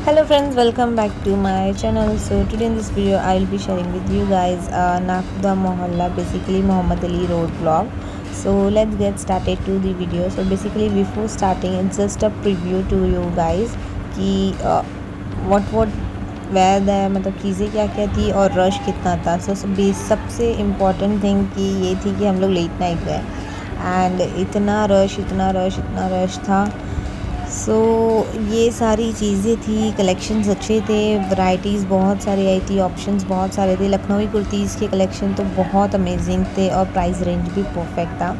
Hello friends, welcome back to my channel. So today in this video I will be sharing with you guys Nakuda Mohalla, basically Muhammad Ali Road vlog. So let's get started to the video. So basically before starting, it's just a preview to you guys कि what where the मतलब चीज़ें क्या क्या थी और rush कितना था. So सबसे इम्पोर्टेंट थिंग कि ये थी कि हम लोग लेट नाइट गए एंड इतना रश था. ये सारी चीज़ें थी, कलेक्शंस अच्छे थे, वैराइटीज़ बहुत सारी आई थी, ऑप्शंस बहुत सारे थे. लखनवी कुर्तीज़ के कलेक्शन तो बहुत अमेजिंग थे और प्राइस रेंज भी परफेक्ट था.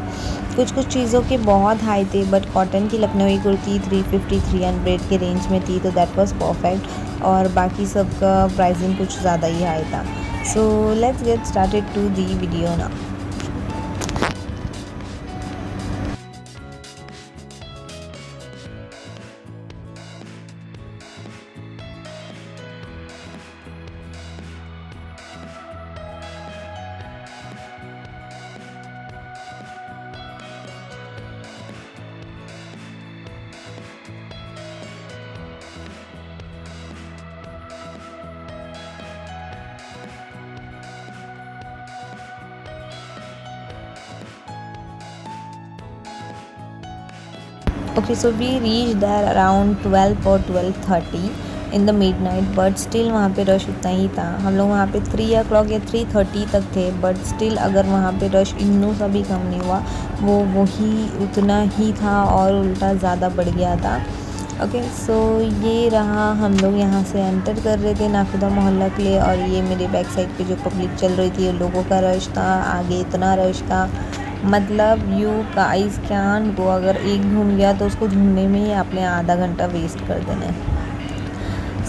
कुछ चीज़ों के बहुत हाई थे, बट कॉटन की लखनवी कुर्ती 350-300 के रेंज में थी, तो दैट वाज परफेक्ट. और बाकी सब का प्राइसिंग कुछ ज़्यादा ही हाई था. So let's get started to the video ना. Okay, so we reached there around 12 or 12:30 in the midnight, but still वहाँ पे रश उतना ही था. हम लोग वहाँ पे 3 o'clock या 3:30 तक थे, बट स्टिल अगर वहाँ पे रश इन्नू सा भी कम नहीं हुआ, वही उतना ही था और उल्टा ज़्यादा बढ़ गया था. ओके, सो ये रहा, हम लोग यहाँ से एंटर कर रहे थे नाकुदा मोहल्ला के लिए, और ये मेरे बैक साइड पे जो पब्लिक चल रही थी, लोगों का रश था. आगे इतना रश था, मतलब यू गाइस कैन गो. अगर एक घूम गया तो उसको ढूंढने में ही आपने आधा घंटा वेस्ट कर देना है.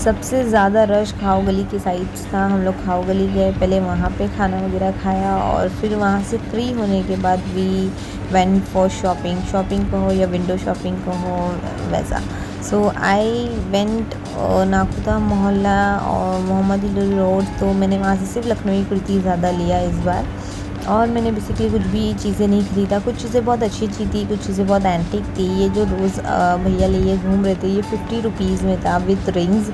सबसे ज़्यादा रश खाओ गली के साइड्स था. हम लोग खाओ गली गए, पहले वहाँ पे खाना वगैरह खाया, और फिर वहाँ से फ्री होने के बाद वी वेंट फॉर शॉपिंग कहो या विंडो शॉपिंग कहो, वैसा. सो आई वेंट नाकुदा मोहल्ला और मोहम्मद अली रोड. तो मैंने वहाँ से सिर्फ लखनवी कुर्ती ज़्यादा लिया इस बार, और मैंने बेसिकली कुछ भी चीज़ें नहीं ख़रीदा. कुछ चीज़ें बहुत अच्छी थी, कुछ चीज़ें बहुत एंटीक थी. ये जो रोज़ भैया लिए घूम रहे थे, ये 50 रुपीज़ में था with rings.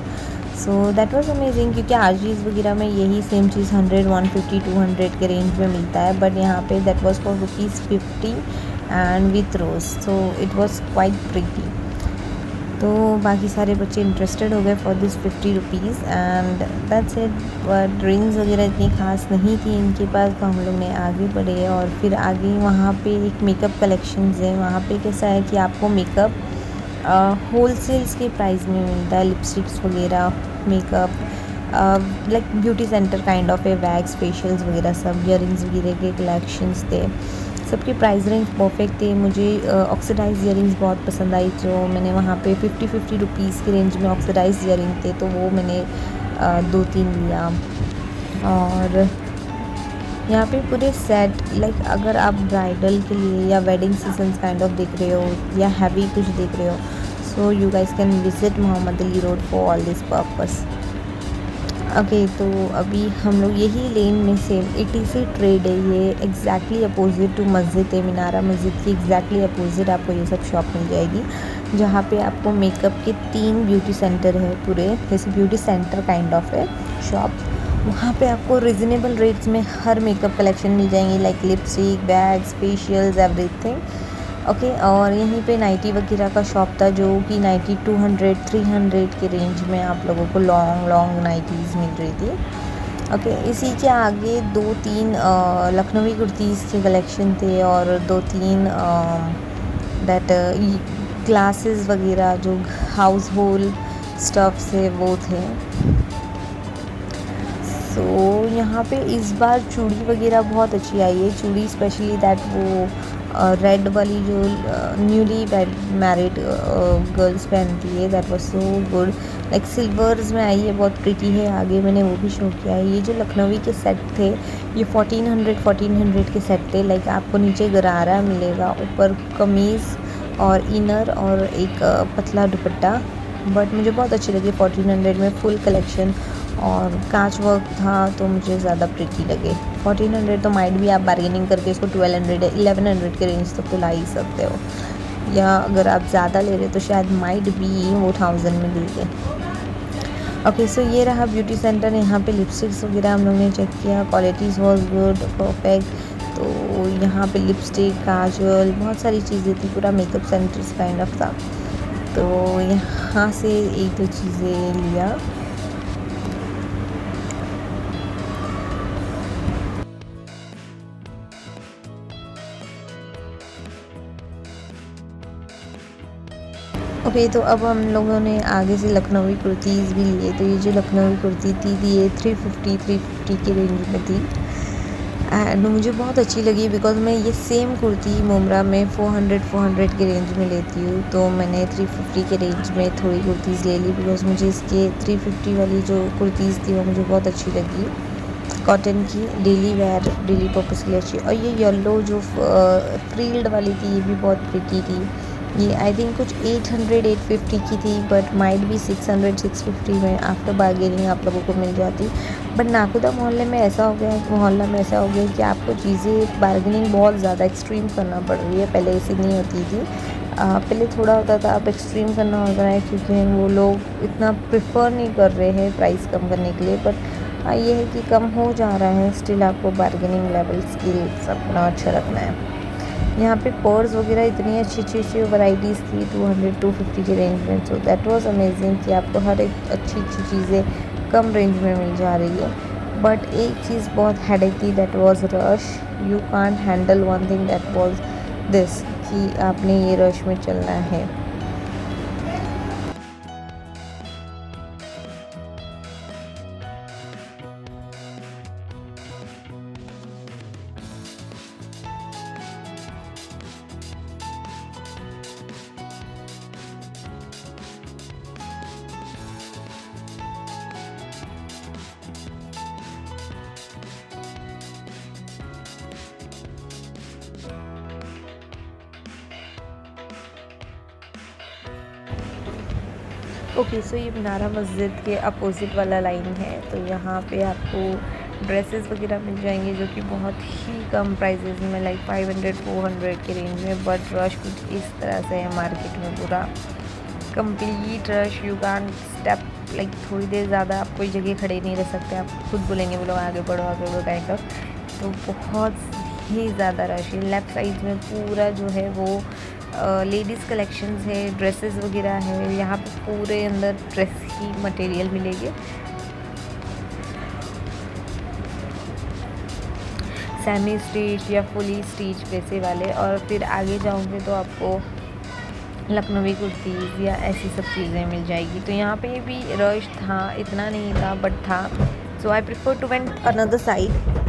So that was amazing, क्योंकि आरजीज़ वगैरह में यही सेम चीज़ 100, 150, 200 के रेंज में मिलता है, बट यहाँ पे that was for ₹50 and with rose. So it was quite pretty. तो बाकी सारे बच्चे इंटरेस्टेड हो गए for this 50 rupees and that's it. But rings वगैरह इतनी ख़ास नहीं थी इनके पास, तो हम लोग ने आगे बढ़े. और फिर आगे वहाँ पे एक मेकअप कलेक्शंस है. वहाँ पे कैसा है कि आपको मेकअप होलसेल्स के प्राइस में मिलता है. लिपस्टिक्स वगैरह, makeup like beauty centre kind of है. वैक्स, फेशियल्स वगैरह सब, ईयरिंग्स वगैरह के कलेक्शंस थे. सबकी प्राइस रेंज परफेक्ट थे. मुझे ऑक्सीडाइज ईयरिंग्स बहुत पसंद आई, जो मैंने वहाँ पे 50 रुपीज़ के रेंज में ऑक्सीडाइज ईयरिंग थे, तो वो मैंने 2-3 लिया. और यहाँ पे पूरे सेट, लाइक अगर आप ब्राइडल के लिए या वेडिंग सीजन्स काइंड ऑफ देख रहे हो या हैवी कुछ देख रहे हो, so you guys can visit Mohammad Ali road for all this purpose. Okay, तो अभी हम लोग यही लेन में से ATC ट्रेड है, ये एग्जैक्टली अपोजिट टू मस्जिद है. मीनारा मस्जिद की एग्जैक्टली अपोजिट आपको ये सब शॉप मिल जाएगी, जहाँ पे आपको मेकअप के 3 ब्यूटी सेंटर है पूरे, जैसे ब्यूटी सेंटर काइंड ऑफ है शॉप. वहाँ पे आपको रिजनेबल रेट्स में हर मेकअप कलेक्शन मिल जाएंगी, like lipstick, bags, facials, everything. Okay, और यहीं पे नाइटी वगैरह का शॉप था, जो कि नाइटी 200-300 के रेंज में आप लोगों को लॉन्ग नाइटीज़ मिल रही थी. ओके, इसी के आगे 2-3 लखनवी कुर्तीज़ के कलेक्शन थे, और 2-3 दैट ग्लासेस वगैरह जो हाउस होल्ड स्टफ से वो थे. सो यहाँ पे इस बार चूड़ी वगैरह बहुत अच्छी आई है. चूड़ी स्पेशली दैट वो रेड वाली जो न्यूली मैरिड गर्ल्स पहनती है, that was so good. Like silvers में आई है, बहुत प्रिटी है. आगे मैंने वो भी शो किया है. ये जो लखनवी के सेट थे, ये 1400 के सेट थे. लाइक आपको नीचे गरारा मिलेगा, ऊपर कमीज़ और इनर और एक पतला दुपट्टा. बट मुझे बहुत अच्छे लगे 1400 में फुल कलेक्शन, और कांच वर्क था, तो मुझे ज़्यादा प्रिटी लगे. 1400 तो माइट भी आप बार्गेनिंग करके इसको 1200 या 1100 के रेंज तक तो ला ही सकते हो, या अगर आप ज़्यादा ले रहे तो शायद माइट भी वो 1000 में दे दें. ओके सो ये रहा ब्यूटी सेंटर। यहाँ पे लिपस्टिक्स वगैरह हम लोग ने चेक किया, क्वालिटीज़ वॉज गुड परफेक्ट। तो यहाँ पे लिपस्टिक, काजल, बहुत सारी चीज़ें थी, पूरा मेकअप सेंटर काइंड ऑफ था। तो यहाँ से एक दो चीज़ें लिया। ओके तो अब हम लोगों ने आगे से लखनवी कुर्तीज़ भी लिए। तो ये जो लखनवी कुर्ती थी ये 350 की रेंज में थी एंड मुझे बहुत अच्छी लगी बिकॉज़ मैं ये सेम कुर्ती मुमरा में 400 की रेंज में लेती हूँ। तो मैंने 350 के रेंज में थोड़ी कुर्तीज़ ले ली बिकॉज़ मुझे इसके 350 वाली जो कुर्तीज़ थी वो मुझे बहुत अच्छी लगी। कॉटन की, डेली वेयर, डेली पर्पज़ के लिए अच्छी। और ये येलो जो फ्रील्ड वाली थी ये भी बहुत प्रिटी थी। ये आई थिंक कुछ 800-850 की थी बट माइट भी 600-650 में आफ्टर बार्गेनिंग आप लोगों को मिल जाती। बट नाकुदा मोहल्ले में ऐसा हो गया कि आपको चीज़ें बार्गेनिंग बहुत ज़्यादा एक्सट्रीम करना पड़ रही है। पहले ऐसी नहीं होती थी। पहले थोड़ा होता था, अब एक्सट्रीम करना होता है क्योंकि वो लोग इतना प्रेफर नहीं कर रहे हैं प्राइस कम करने के लिए। बट ये है कि कम हो जा रहा है, स्टिल आपको बार्गेनिंग लेवल स्किल्स अपना अच्छा रखना है। यहाँ पे पर्स वगैरह इतनी अच्छी वैराइटीज़ थी 200-250 के रेंज में। सो दैट वाज अमेजिंग कि आपको हर एक अच्छी चीज़ें कम रेंज में मिल जा रही है। बट एक चीज़ बहुत हेडेक थी, that was rush. You can't handle one thing, that was this कि आपने ये रश में चलना है। ओके सो ये मीनारा मस्जिद के अपोज़िट वाला लाइन है। तो यहाँ पे आपको ड्रेसेस वगैरह मिल जाएंगे जो कि बहुत ही कम प्राइसेस में, लाइक 500-400 के रेंज में। बट रश कुछ इस तरह से है मार्केट में, पूरा complete rush. You can step like थोड़ी देर ज़्यादा आप कोई जगह खड़े नहीं रह सकते, आप खुद बोलेंगे बोलो आगे बढ़ो काइंड ऑफ। तो बहुत ही ज़्यादा रश है। लेफ़्ट साइड में पूरा जो है वो लेडीज़ कलेक्शंस है, ड्रेसेस वगैरह है। यहाँ पे पूरे अंदर ड्रेस ही मटेरियल मिलेंगे। सेमी स्टिच या फुली स्टिच वैसे वाले। और फिर आगे जाओगे तो आपको लखनवी कुर्तीज़ या ऐसी सब चीज़ें मिल जाएगी। तो यहाँ पे भी रश था, इतना नहीं था बट था। So I prefer to went another side.